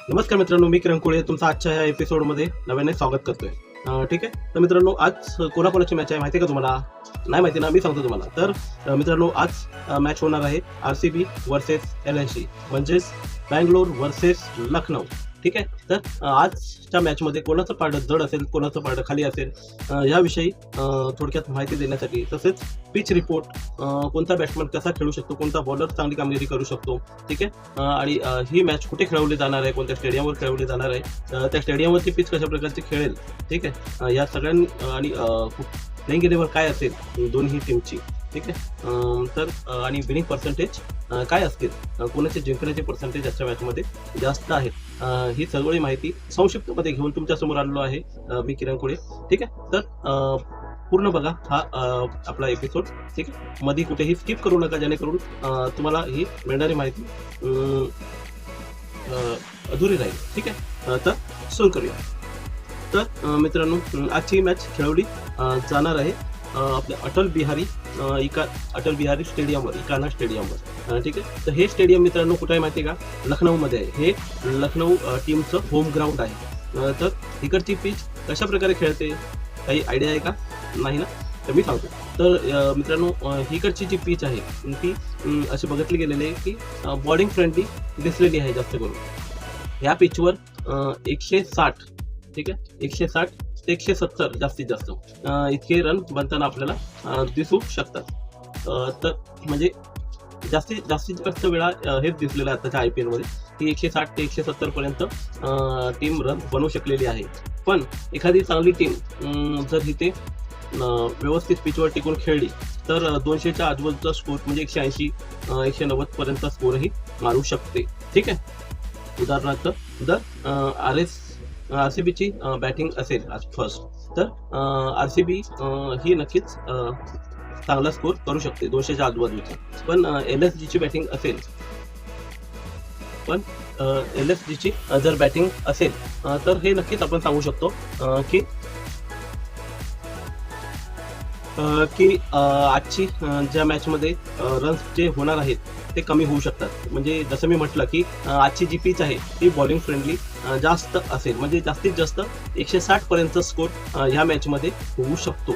नमस्कार मित्रांनो, मी किरण कोळे तुमचं आजच्या या एपिसोडमध्ये नव्याने स्वागत करतोय. ठीक आहे. तर मित्रांनो, आज कोणाकोणाची मॅच आहे माहिती आहे का तुम्हाला? नाही माहिती ना, मी सांगतो तुम्हाला. तर मित्रांनो, आज मॅच होणार आहे RCB वर्सेस LNC, म्हणजेच बँगलोर वर्सेस लखनौ. ठीक आहे. तर आजच्या मॅचमध्ये कोणाचं पारडं जड असेल, कोणाचं पारडं खाली असेल, याविषयी थोडक्यात माहिती देण्यासाठी, तसेच पिच रिपोर्ट, कोणता बॅट्समन कसा खेळू शकतो, कोणता बॉलर चांगली कामगिरी करू शकतो. ठीक आहे. आणि ही मॅच कुठे खेळवली जाणार आहे, कोणत्या स्टेडियमवर खेळवली जाणार आहे, त्या स्टेडियमवरची पिच कशा प्रकारची खेळेल. ठीक आहे. या सगळ्यांनी आणि प्लेइंग इलेव्हन काय असेल दोन्ही टीमची. ठीक आहे. तर आणि विनिंग पर्सेंटेज काय असतील, कोणाचे जिंकण्याचे पर्सेंटेज आजच्या मॅचमध्ये जास्त आहेत, ही सगळी माहिती संक्षिप्तमध्ये घेऊन तुमच्यासमोर आलेलो आहे मी किरण कोळे. ठीक आहे. तर पूर्ण बघा हा आपला एपिसोड. ठीक आहे. मध्ये कुठेही स्किप करू नका, जेणेकरून तुम्हाला ही मिळणारी माहिती अधुरी राहील. ठीक आहे. तर सुरू करूया. तर मित्रांनो, आजची मॅच खेळवली जाणार आहे आपल्या अटल बिहारी स्टेडियमवर, इकाना स्टेडियमवर. ठीक आहे. तर हे स्टेडियम मित्रांनो कुठे आहे माहिती आहे का? लखनौमध्ये आहे. हे लखनौ टीमचं होम ग्राउंड आहे. तर इकडची पिच कशा प्रकारे खेळते, काही आयडिया आहे का? नाही ना? तर मी सांगतो. तर मित्रांनो, इकडची जी पिच आहे ती अशी बघितली गेलेली आहे की बॉलिंग फ्रेंडली दिसलेली आहे जास्त करून. ह्या पिचवर 160, ठीक आहे, 160 ते 170 जास्तीत जास्त इतके रन बनताना आपल्याला दिसू शकतात. तर म्हणजे जास्तीत जास्त वेळा हेच दिसलेलं आहे आताच्या IPL मध्ये की 160 ते 170 पर्यंत टीम रन बनवू शकलेली आहे. पण एखादी चांगली टीम जर इथे व्यवस्थित पिचवर टिकून खेळली तर 200च्या आजूबाजूचा स्कोर म्हणजे 180 190 पर्यंत स्कोरही मारू शकते. ठीक आहे. उदाहरणार्थ जर RCBची बॅटिंग असेल आज फर्स्ट, तर RCB ही नक्कीच चांगला स्कोर करू शकते 200च्या आजूबाजूचा. पण LSGची बॅटिंग असेल, जर बॅटिंग असेल तर हे नक्कीच आपण सांगू शकतो की आजची ज्या मॅचमध्ये रन्स जे होणार आहेत ते कमी होऊ शकतात. म्हणजे जसं मी म्हटलं की आजची जी पिच आहे ती बॉलिंग फ्रेंडली जास्त असेल, म्हणजे जास्तीत जास्त 160 पर्यंत स्कोर ह्या मॅचमध्ये होऊ शकतो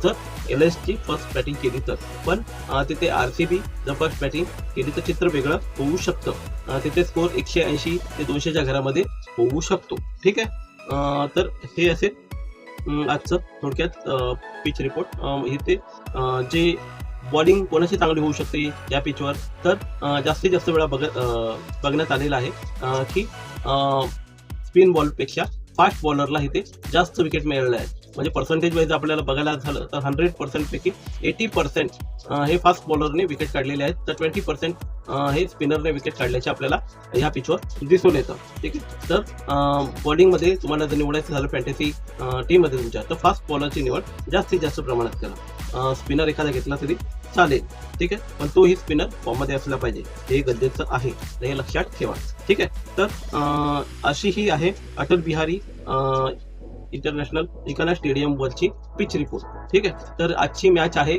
जर LSG फर्स्ट बॅटिंग केली तर. पण तिथे RCB जर फर्स्ट बॅटिंग केली तर चित्र वेगळं होऊ शकतं. तिथे स्कोर 180 ते 200च्या घरामध्ये होऊ शकतो. ठीक आहे. तर हे असेल आजचं थोडक्यात पिच रिपोर्ट. इथे जे बॉलिंग कोणाची चांगली होऊ शकते या पिचवर, तर जास्तीत जास्त वेळा बघण्यात आलेला आहे की स्पिन बॉलपेक्षा फास्ट बॉलरला इथे जास्त विकेट मिळाल्या आहेत. म्हणजे पर्सेंटेज वाईज आपल्याला बघायला झालं तर 100% पैकी 80% हे फास्ट बॉलरने विकेट काढलेले आहेत, तर 20% हे स्पिनरने विकेट काढल्याचे आपल्याला ह्या पिचवर दिसून येतं. ठीक आहे. तर बॉलिंगमध्ये तुम्हाला जर निवडायचं झालं फॅन्टसी टीममध्ये तुमच्या, तर फास्ट बॉलरची निवड जास्तीत जास्त प्रमाणात करा. स्पिनर एखादा घेतला तरी चालेल. ठीक आहे. पण तोही स्पिनर फॉर्ममध्ये असला पाहिजे, हे गरजेचं आहे, हे लक्षात ठेवा. ठीक आहे. तर अशी ही आहे अटल बिहारी इंटरनॅशनल इकाना स्टेडियम वरची पिच रिपोर्ट. ठीक आहे. तर आजची मॅच आहे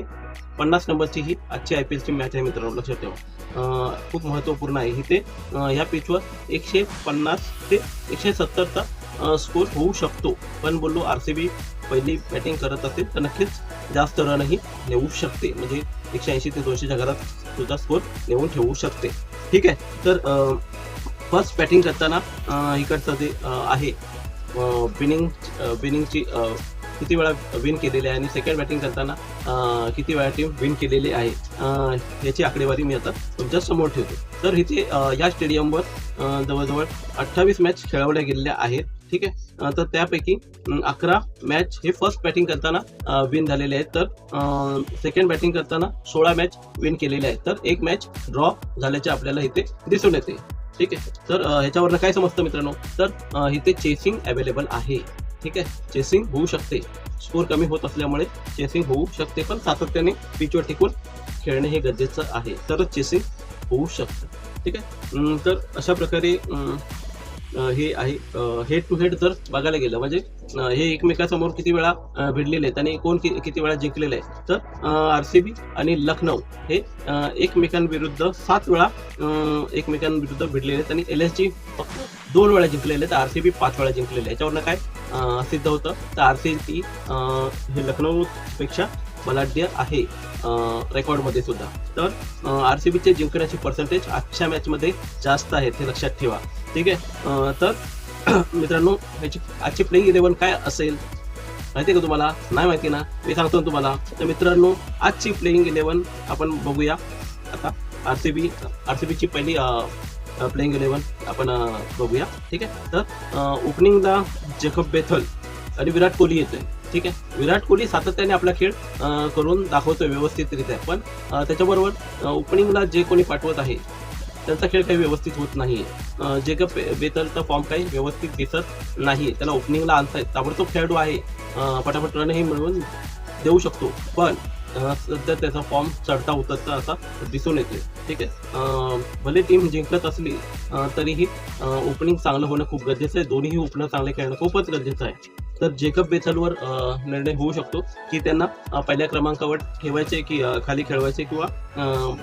50 नंबरची, ही आजची IPLची मॅच आहे मित्रांनो, लक्षात ठेवा. खूप महत्त्वपूर्ण आहे. इथे ह्या पिचवर 150 ते 170चा स्कोर होऊ शकतो. पण बोललो RCB पहिली बॅटिंग करत असेल तर नक्कीच जास्त रनही नेऊ शकते, म्हणजे 180 ते 200च्या घरात सुद्धा स्कोर नेऊन ठेवू शकते. ठीक आहे. तर फर्स्ट बॅटिंग करताना इकडचं जे आहे विनिंगची किती वेळा विन केलेली आहे आणि सेकंड बॅटिंग करताना किती वेळा टीम विन केलेली आहे याची आकडेवारी मी आता तुमच्या समोर ठेवतो. तर इथे या स्टेडियमवर जवळजवळ 28 मॅच खेळवल्या गेलेल्या आहेत. ठीक आहे. तर त्यापैकी 11 मॅच हे फर्स्ट बॅटिंग करताना विन झालेले आहेत, तर सेकंड बॅटिंग करताना 16 मॅच विन केलेले आहेत, तर एक मॅच ड्रॉ झाल्याचे आपल्याला इथे दिसून येते. ठीक आहे. तर ह्याच्यावरनं काय समजतं मित्रांनो, तर इथे चेसिंग अवेलेबल आहे. ठीक आहे. चेसिंग होऊ शकते, स्कोर कमी होत असल्यामुळे चेसिंग होऊ शकते, पण सातत्याने पिचवर टिकून खेळणे हे गरजेचं आहे, तरच चेसिंग होऊ शकतं. ठीक आहे. तर अशा प्रकारे हे आहे हेड टू हेड जर बघायला गेलं, म्हणजे हे एकमेकांसमोर किती वेळा भिडलेले आहेत आणि कोण किती वेळा जिंकलेले आहे, तर RCB आणि लखनौ हे एकमेकांविरुद्ध 7 वेळा एकमेकांविरुद्ध भिडलेले आहेत आणि LSG फक्त 2 वेळा जिंकलेले तर आरसीबी 5 वेळा जिंकलेले. याच्यावरनं काय सिद्ध होतं तर आरसीबी हे लखनौपेक्षा बलाढ्य आहे रेकॉर्डमध्ये सुद्धा. तर आरसीबीचे जिंकण्याची पर्सेंटेज आजच्या मॅचमध्ये जास्त आहे, ते लक्षात ठेवा. ठीक आहे. तर मित्रांनो, याची आजची प्लेइंग 11 काय असेल माहिती आहे का तुम्हाला? नाही माहिती ना, मी सांगतो ना तुम्हाला. तर मित्रांनो, आजची प्लेइंग 11 आपण बघूया. आता आरसीबीची पहिली प्लेइंग 11 आपण बघूया. ठीक आहे. तर ओपनिंगला जेकब बेथल आणि विराट कोहली येतोय. ठीक आहे. विराट कोहली सातत्याने आपला खेळ करून दाखवतोय व्यवस्थितरित्या, पण त्याच्याबरोबर ओपनिंगला जे कोणी पाठवत आहे त्यांचा खेळ काही व्यवस्थित होत नाहीये. जेकब बेथलचा फॉर्म काही व्यवस्थित दिसत नाहीये. त्याला ओपनिंगला आणताय, ताबडतोब खेळाडू आहे, पटापट रनही मिळवून देऊ शकतो, पण सध्या त्याचा फॉर्म चढता उतरता असा दिसून येतोय. ठीक आहे. भले टीम जिंकत असली तरीही ओपनिंग चांगलं होणं खूप गरजेचं आहे. दोन्ही ओपनर चांगले खेळणं खूपच गरजेचं आहे. तर जेकब बेथलवर निर्णय होऊ शकतो की त्यांना पहिल्या क्रमांकावर ठेवायचे की खाली खेळवायचे किंवा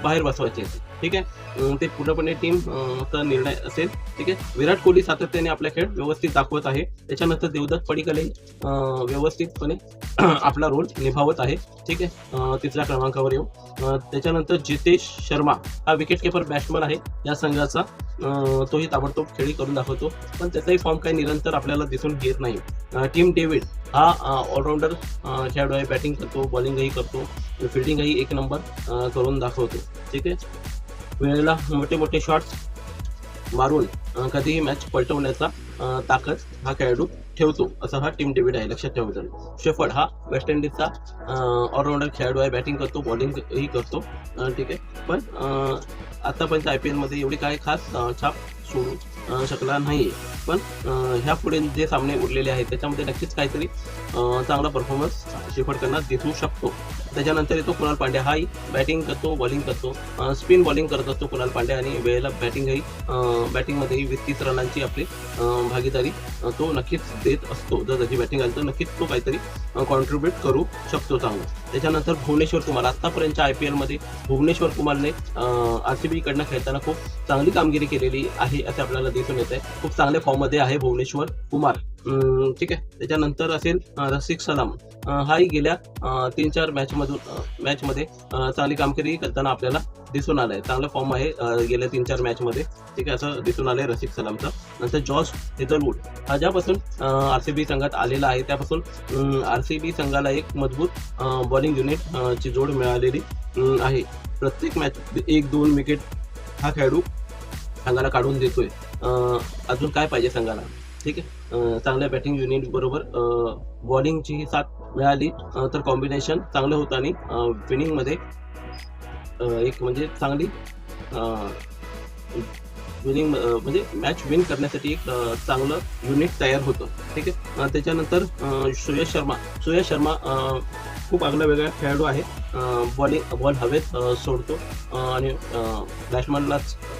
बाहेर बसवायचे. ठीक आहे. ते पूर्णपणे टीमचा निर्णय असेल. ठीक आहे. विराट कोहली सातत्याने आपला खेळ व्यवस्थित दाखवत आहे. त्याच्यानंतर देवदत्त पडिक्कल व्यवस्थितपणे आपला रोल निभावत आहे. ठीक आहे. तिसऱ्या क्रमांकावर येऊ. त्याच्यानंतर जितेश शर्मा हा विकेट किपर बॅट्समन आहे या संघाचा. तोही ताबडतोब खेळी करून दाखवतो, पण त्याचाही फॉर्म काही निरंतर आपल्याला दिसून येत नाही. टीम डेव्हिड हा ऑलराऊंडर खेळाडू आहे. बॅटिंग करतो, बॉलिंगही करतो, फिल्डिंगही एक नंबर करून दाखवतो. ठीक आहे. वेळेला मोठे मोठे शॉट्स मारून कधीही मॅच पलटवण्याचा ताकद हा खेळाडू ठेवतो, असा हा टीम डेव्हिड आहे. लक्षात ठेवा मित्रांनो. शेफर्ड हा वेस्ट इंडिजचा ऑलराऊंडर खेळाडू आहे. बॅटिंग करतो, बॉलिंगही करतो. ठीक आहे. पण आतापर्यंत IPL मध्ये एवढी काय खास छाप सोडू शकला नाहीये. पण ह्या पुढे जे सामने उरलेले आहेत त्याच्यामध्ये नक्कीच काहीतरी चांगला परफॉर्मन्स शेफर्डकडनं दिसू शकतो. त्याच्यानंतर येतो कुणाल पांड्या. हाही बॅटिंग करतो, बॉलिंग करतो, स्पिन बॉलिंग करत असतो कुणाल पांड्या, आणि वेळेला बॅटिंगमध्येही 20-30 रनांची आपली भागीदारी तो नक्कीच देत असतो. जर त्याची बॅटिंग आली तर नक्कीच तो काहीतरी कॉन्ट्रीब्यूट करू शकतो चांगलं. त्याच्यानंतर भुवनेश्वर कुमार. आतापर्यंतच्या IPL मध्ये भुवनेश्वर कुमारने RCB कडनं खेळताना खूप चांगली कामगिरी केलेली आहे असे आपल्याला दिसून येत आहे. खूप चांगल्या फॉर्म मध्ये आहे भुवनेश्वर कुमार. ठीक आहे. त्याच्यानंतर असेल रसिक सलाम. हाही गेल्या 3-4 मॅचमध्ये चांगली कामगिरी करताना आपल्याला दिसून आलाय. चांगला फॉर्म आहे गेल्या 3-4 मॅचमध्ये. ठीक आहे. असं दिसून आलंय रसिक सलामचं. नंतर जॉश हेझलवूड हा ज्यापासून RCB संघात आलेला आहे त्यापासून RCB संघाला एक मजबूत बॉलिंग युनिट ची जोड मिळालेली आहे. प्रत्येक मॅच 1-2 विकेट हा खेळाडू संघाला काढून देतोय. अजून काय पाहिजे संघाला? ठीक आहे. चांगल्या बॅटिंग युनिट बरोबर बॉलिंगची साथ मिळाली तर कॉम्बिनेशन चांगलं होतं आणि विनिंग मध्ये एक म्हणजे चांगली विनिंग म्हणजे मॅच विन करण्यासाठी एक चांगलं युनिट तयार होतं. ठीक आहे. त्याच्यानंतर सुयश शर्मा खूप आगळा वेगळा खेळाडू आहे. बॉल हवेत सोडतो आणि बॅट्समॅनला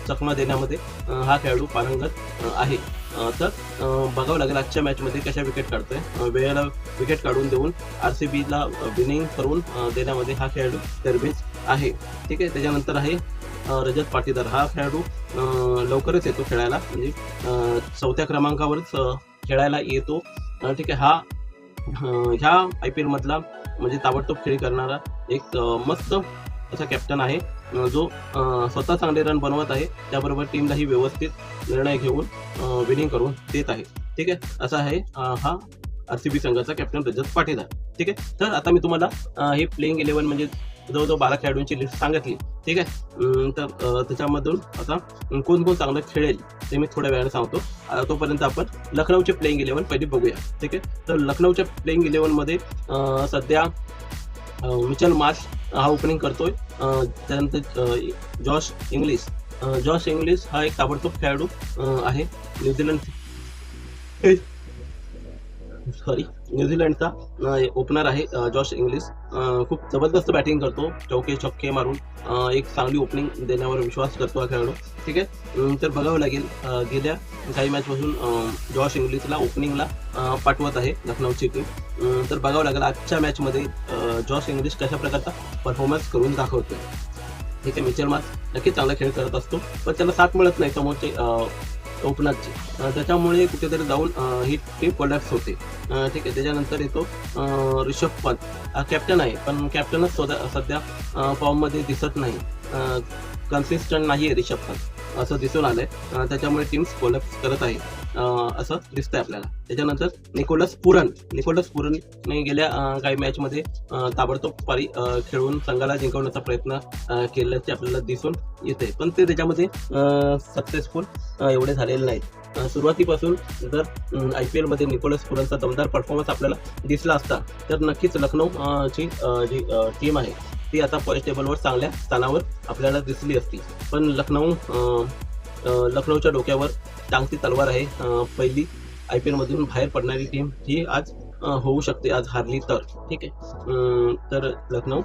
चकमा देण्यामध्ये हा खेळाडू पारंगत आहे. तर बघावं लागेल आजच्या मॅचमध्ये कशा विकेट काढतोय. वेळेला विकेट काढून देऊन RCBला विनिंग करून देण्यामध्ये हा खेळाडू तरबेज आहे. ठीक आहे. त्याच्यानंतर आहे रजत पाटीदार. हा खेळाडू लवकरच येतो खेळायला, म्हणजे 4थ्या क्रमांकावरच खेळायला येतो. ठीक आहे. हा ह्या IPL मधला म्हणजे ताबडतोब खेळी करणारा एक मस्त असा कॅप्टन आहे जो स्वतः चांगले रन बनवत आहे, त्याबरोबर टीमलाही व्यवस्थित निर्णय घेऊन विनिंग करून देत आहे. ठीक आहे. असा आहे हा RCB संघाचा कॅप्टन रजत पाटीदार. ठीक आहे. तर आता मी तुम्हाला हे प्लेइंग 11 म्हणजे जवळजवळ 12 खेळाडूंची लिस्ट सांगितली. ठीक आहे. तर त्याच्यामधून आता कोण कोण चांगलं खेळेल ते मी थोड्या वेळाने सांगतो. तोपर्यंत आपण लखनौचे प्लेइंग 11 पहिली बघूया. ठीक आहे. तर लखनौच्या प्लेइंग 11 मध्ये सध्या मिचेल मार्श हा ओपनिंग करतोय. त्यानंतर जॉश इंग्लिश हा एक ताबडतोब खेळाडू आहे. न्यूझीलंडचा ओपनर आहे जॉश इंग्लिश. खूप जबरदस्त बॅटिंग करतो, चौके छक्के मारून एक चांगली ओपनिंग देण्यावर विश्वास करतो हा खेळाडू. ठीक आहे. तर बघावं लागेल गेल्या काही मॅचपासून जॉश इंग्लिशला ओपनिंगला पाठवत आहे लखनौची टीम. तर बघावं लागेल आजच्या मॅचमध्ये जॉश इंग्लिश कशा प्रकारचा परफॉर्मन्स करून दाखवतोय. ठीक आहे. मिचेल मार्श नक्कीच चांगला खेळ करत असतो, पण त्याला साथ मिळत नाही समोरचे ओपनरची, त्याच्यामुळे कुठेतरी जाऊन ही टीम कोलॅप्स होते. ठीक आहे. त्याच्यानंतर येतो ऋषभ पंत, कॅप्टन आहे पण कॅप्टनच सध्या फॉर्ममध्ये दिसत नाही, कन्सिस्टंट नाही आहे ऋषभ पंत असं दिसून आलंय. त्याच्यामुळे टीम्स कोलॅप्स करत आहे असं दिसतंय आपल्याला. त्याच्यानंतर निकोलस पुरनने गेल्या काही मॅचमध्ये ताबडतोब पारी खेळून संघाला जिंकवण्याचा प्रयत्न केल्याचे आपल्याला दिसून येते, पण ते त्याच्यामध्ये सक्सेसफुल एवढे झालेले नाहीत. सुरुवातीपासून जर IPL मध्ये निकोलस पुरनचा दमदार परफॉर्मन्स आपल्याला दिसला असता तर नक्कीच लखनौ ची जी टीम आहे ती आता पॉईंट टेबलवर चांगल्या स्थानावर आपल्याला दिसली असती. पण लखनौच्या डोक्यावर टांगती तलवार आहे. पहिली IPL मधून बाहेर पडणारी टीम ही आज होऊ शकते, आज हारली तर. ठीक आहे. तर लखनौ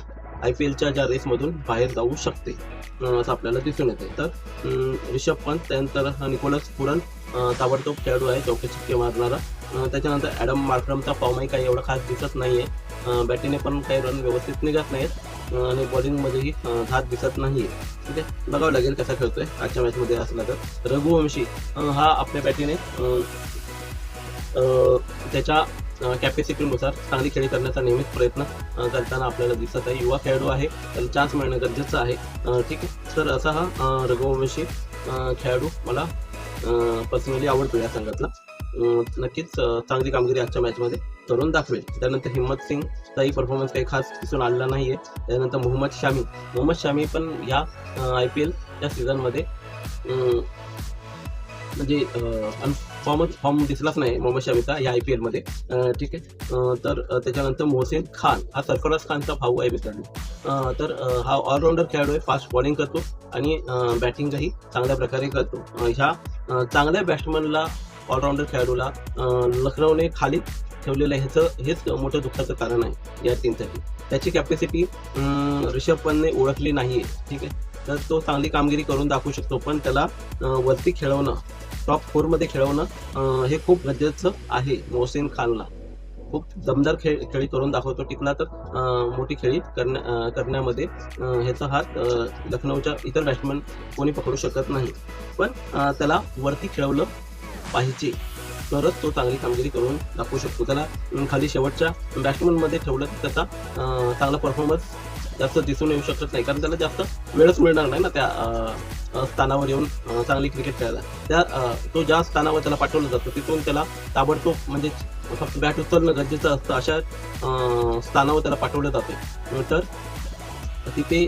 IPLच्या ज्या रेसमधून बाहेर जाऊ शकते असं आपल्याला दिसून येते. तर ऋषभ पंत, त्यानंतर निकोलस पुरन ताबडतोब खेळाडू आहे, चौके छक्के मारणारा. त्याच्यानंतर ॲडम मार्क्रमचा फॉर्मही काही एवढा खास दिसत नाहीये, बॅटिंगने पण काही रन व्यवस्थित निघत नाहीत आणि बॉलिंगमध्येही धाक दिसत नाहीये. ठीक आहे. बघावं लागेल कसा खेळतोय आजच्या मॅचमध्ये असला तर. रघुवंशी हा आपल्या बॅटिंगने त्याच्या कॅपॅसिटीनुसार चांगली खेळी करण्याचा नियमित प्रयत्न करताना आपल्याला दिसत आहे. युवा खेळाडू आहे, त्याला चान्स मिळणं गरजेचं आहे. ठीक आहे. तर असा हा रघुवंशी खेळाडू मला पर्सनली आवडतो या संघातला. नक्कीच चांगली कामगिरी आजच्या मॅचमध्ये करून दाखवेल. त्यानंतर हिम्मत सिंगचाही परफॉर्मन्स काही खास दिसून आलेला नाहीये. त्यानंतर मोहम्मद शामी पण या IPLच्या सीझनमध्ये म्हणजे फॉर्म दिसलाच नाही मोहम्मद शमीचा या IPL मध्ये. ठीक आहे. तर त्याच्यानंतर मोहसिन खान हा सरफराज खानचा भाऊ आहे मित्रांनो. तर हा ऑलराऊंडर खेळाडू आहे, फास्ट बॉलिंग करतो आणि बॅटिंगही चांगल्या प्रकारे करतो. ह्या चांगल्या बॅट्समनला, ऑलराऊंडर खेळाडूला लखनौने खाली ठेवलेलं हेच मोठं दुःखाचं कारण आहे या टीमसाठी. त्याची कॅपॅसिटी ऋषभ पंतने ओळखली नाहीये. ठीक आहे. तर तो चांगली कामगिरी करून दाखवू शकतो, पण त्याला वरती खेळवणं, टॉप 4 मध्ये खेळवणं हे खूप गरजेचं आहे. मोहसिन खानला खूप दमदार खेळी करून दाखवतो, टिकला तर मोठी खेळी करण्यामध्ये ह्याचा हात लखनौच्या इतर बॅट्समन कोणी पकडू शकत नाही. पण त्याला वरती खेळवलं पाहिजे तरच तो चांगली कामगिरी करून दाखवू शकतो. त्याला खाली शेवटच्या बॅट्समनमध्ये ठेवलं तर त्याचा चांगला परफॉर्मन्स जास्त दिसून येऊ शकत नाही, कारण त्याला जास्त वेळच मिळणार नाही ना त्या स्थानावर येऊन चांगली क्रिकेट खेळायला. तो ज्या स्थानावर त्याला पाठवलं जातं तिथून त्याला ताबडतोब म्हणजे फक्त बॅट उचलणं गरजेचं असतं, अशा स्थानावर त्याला पाठवलं जातं. तर तिथे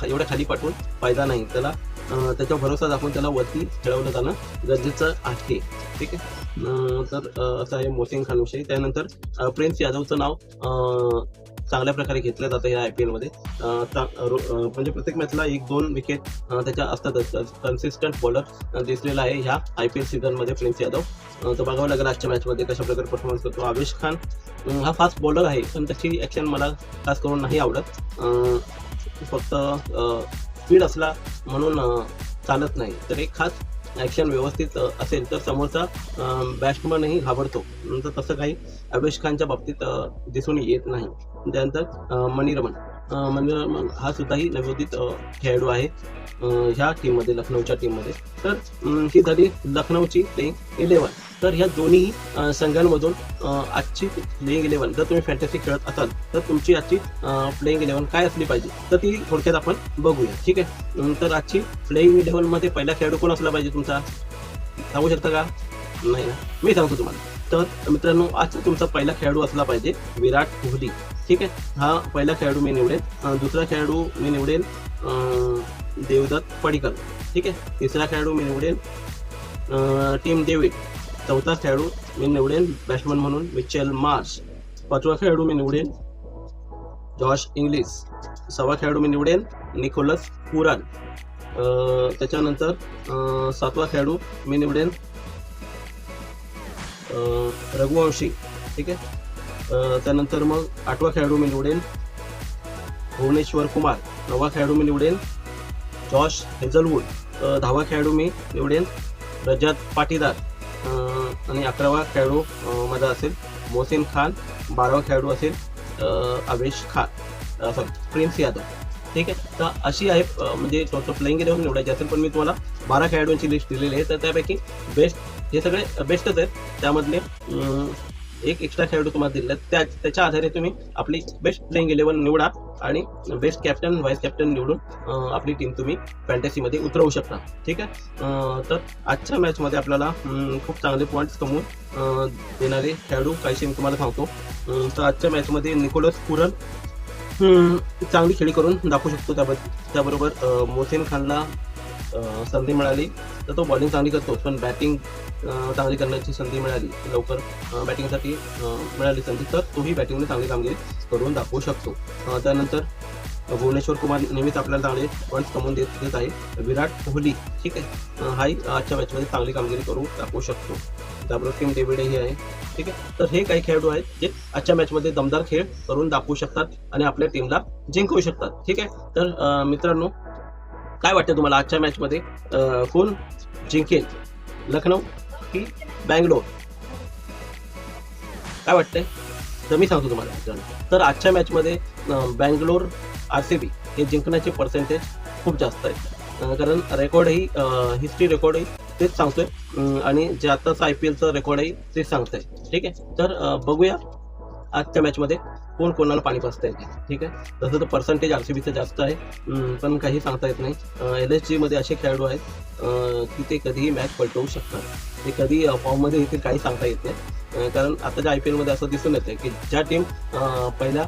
एवढ्या खाली पाठवून फायदा नाही. त्याला त्याचा भरोसा दाखवून त्याला वरती खेळवलं जाणं गरजेचं आहे. ठीक आहे. तर असं आहे मोहसिन खान विषयी. त्यानंतर प्रिन्स यादवचं नाव चांगल्या प्रकारे घेतलं जातं या IPL मध्ये. म्हणजे प्रत्येक मॅचला 1-2 विकेट त्याच्या असतातच. कन्सिस्टंट बॉलर दिसलेला आहे ह्या IPL सीझन मध्ये प्रिन्स यादव. तर बघावं लागेल आजच्या मॅचमध्ये कशा प्रकारे परफॉर्मन्स करतो. आवेश खान हा फास्ट बॉलर आहे, पण त्याची ॲक्शन मला खास करून नाही आवडत. फक्त स्पीड असला म्हणून चालत नाही, तर एक खास ॲक्शन व्यवस्थित असेल तर समोरचा बॅट्समनही घाबरतो. नंतर तसं काही आवेश खानच्या बाबतीत दिसून येत नाही. त्यानंतर मणिरमन हा सुद्धाही नवोदित खेळाडू आहे ह्या टीममध्ये, लखनौच्या टीममध्ये. तर ही झाली लखनौची प्लेइंग 11. तर ह्या दोन्ही संघांमधून आजची प्लेइंग 11 जर तुम्ही फॅन्टसी खेळत असाल तर तुमची आजची प्लेइंग 11 काय असली पाहिजे तर ती थोडक्यात आपण बघूया. ठीक आहे. तर आजची प्लेइंग 11 मध्ये पहिला खेळाडू कोण असला पाहिजे तुमचा, सांगू शकता का? नाही ना, मी सांगतो तुम्हाला. तर मित्रांनो, आजचा तुमचा पहिला खेळाडू असला पाहिजे विराट कोहली. ठीक आहे. हा पहिला खेळाडू मी निवडेल. दुसरा खेळाडू मी निवडेल देवदत्त पडिक्कल. ठीक आहे. तिसरा खेळाडू मी निवडेल टीम डेव्हिड. चौथा खेळाडू मी निवडेल बॅट्समन म्हणून मिचेल मार्श. पाचवा खेळाडू मी निवडेल जॉश इंग्लिश. सहावा खेळाडू मी निवडेल निकोलस पुरन. त्याच्यानंतर सातवा खेळाडू मी निवडेल रघुवंशी. ठीक आहे. त्यानंतर मग आठवा खेळाडू मी निवडेल भुवनेश्वर कुमार. नववा खेळाडू मी निवडेल जॉश हेझलवूड. 10वा खेळाडू मी निवडेल रजत पाटीदार. आणि 11वा खेळाडू माझा असेल मोहसिन खान. 12वा खेळाडू असेल आवेश खान, प्रिन्स यादव. ठीक आहे. तर अशी आहे म्हणजे टोटल प्लेइंग 11 निवडायची असेल, पण मी तुम्हाला 12 खेळाडूंची लिस्ट दिलेली आहे, तर त्यापैकी बेस्ट हे सगळे बेस्टच आहेत. त्यामधले एक एक्स्ट्रा खेळाडू तुम्हाला दिले त्याच्या आधारे तुम्ही आपली बेस्ट प्लेइंग 11 निवडा आणि बेस्ट कॅप्टन व्हाईस कॅप्टन निवडून आपली टीम तुम्ही फॅन्टसीमध्ये उतरवू शकता. ठीक आहे. तर आजच्या मॅचमध्ये आपल्याला खूप चांगले पॉईंट्स कमवून देणारे खेळाडू काहीशी मी तुम्हाला सांगतो. तर आजच्या मॅचमध्ये निकोलस पुरन चांगली खेळी करून दाखवू शकतो. त्याबरोबर मोहसिन खानला संधी मिळाली तर तो बॉलिंग चांगली करतो, पण बॅटिंग चांगली करण्याची संधी मिळाली लवकर, बॅटिंगसाठी मिळाली संधी, तर तोही बॅटिंगने चांगली कामगिरी करून दाखवू शकतो. त्यानंतर भुवनेश्वर कुमार नेहमीच आपल्याला चांगले पॉईंट्स कमवून देत आहे. विराट कोहली ठीक आहे, हाही आजच्या मॅचमध्ये चांगली कामगिरी करून दाखवू शकतो. त्याबरोबर टीम डेव्हिडही आहे. ठीक आहे. तर हे काही खेळाडू आहेत जे आजच्या मॅचमध्ये दमदार खेळ करून दाखवू शकतात आणि आपल्या टीमला जिंकवू शकतात. ठीक आहे. तर मित्रांनो, काय वाटतं तुम्हाला आजच्या मॅचमध्ये कोण जिंकेल, लखनौ की बँगलोर? काय वाटतंय? तर मी सांगतो तुम्हाला. तर आजच्या मॅचमध्ये बँगलोर RCB हे जिंकण्याचे पर्सेंटेज खूप जास्त आहे, कारण रेकॉर्डही हिस्ट्री रेकॉर्डही तेच सांगतोय आणि जे आताचं IPLचं रेकॉर्डही तेच सांगतंय. ठीक आहे. तर बघूया आजच्या मॅचमध्ये कोण कोणाला पाणी पाजता येते. ठीक आहे. तसं तर पर्सेंटेज RCBचं जास्त आहे, पण काही सांगता येत नाही. LSG मध्ये असे खेळाडू आहेत की ते कधीही मॅच पलटवू शकतात. ते कधी फॉर्ममध्ये येतील काही सांगता येत नाही, कारण आताच्या IPL मध्ये असं दिसून येतं की ज्या टीम पहिल्या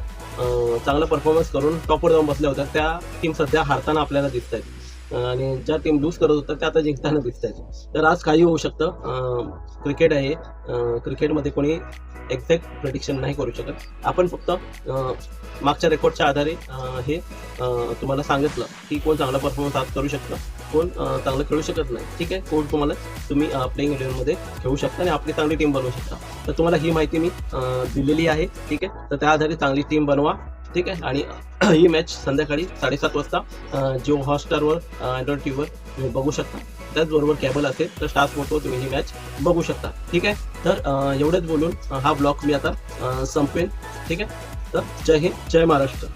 चांगला परफॉर्मन्स करून टॉपवर जाऊन बसल्या होत्या त्या टीम सध्या हारताना आपल्याला दिसत आहेत आणि ज्या टीम लूज करत होत्या त्या आता जिंकताना दिसत आहेत. तर आज काही होऊ शकतं. क्रिकेट आहे, क्रिकेटमध्ये कोणी एक्झॅक्ट प्रेडिक्शन नाही करू शकत. आपण फक्त मागच्या रेकॉर्डच्या आधारे हे तुम्हाला सांगितलं की कोण चांगला परफॉर्मन्स आज करू शकतं, कोण चांगलं खेळू शकत नाही. ठीक आहे. कोण तुम्हाला तुम्ही प्लेइंग 11मध्ये खेळू शकता आणि आपली चांगली टीम बनवू शकता. तर तुम्हाला ही माहिती मी दिलेली आहे. ठीक आहे. तर त्या आधारे चांगली टीम बनवा. ठीक आहे. आणि ही मॅच संध्याकाळी 7:30 वाजता जिओ हॉटस्टारवर अँड्रॉइड टीव्हीवर तुम्ही बघू शकता. त्याचबरोबर केबल असेल तर स्टार स्पोर्टवर तुम्ही ही मॅच बघू शकता. ठीक आहे. तर एवढंच बोलून हा ब्लॉग मी आता संपेन. ठीक आहे. तर जय हिंद, जय महाराष्ट्र.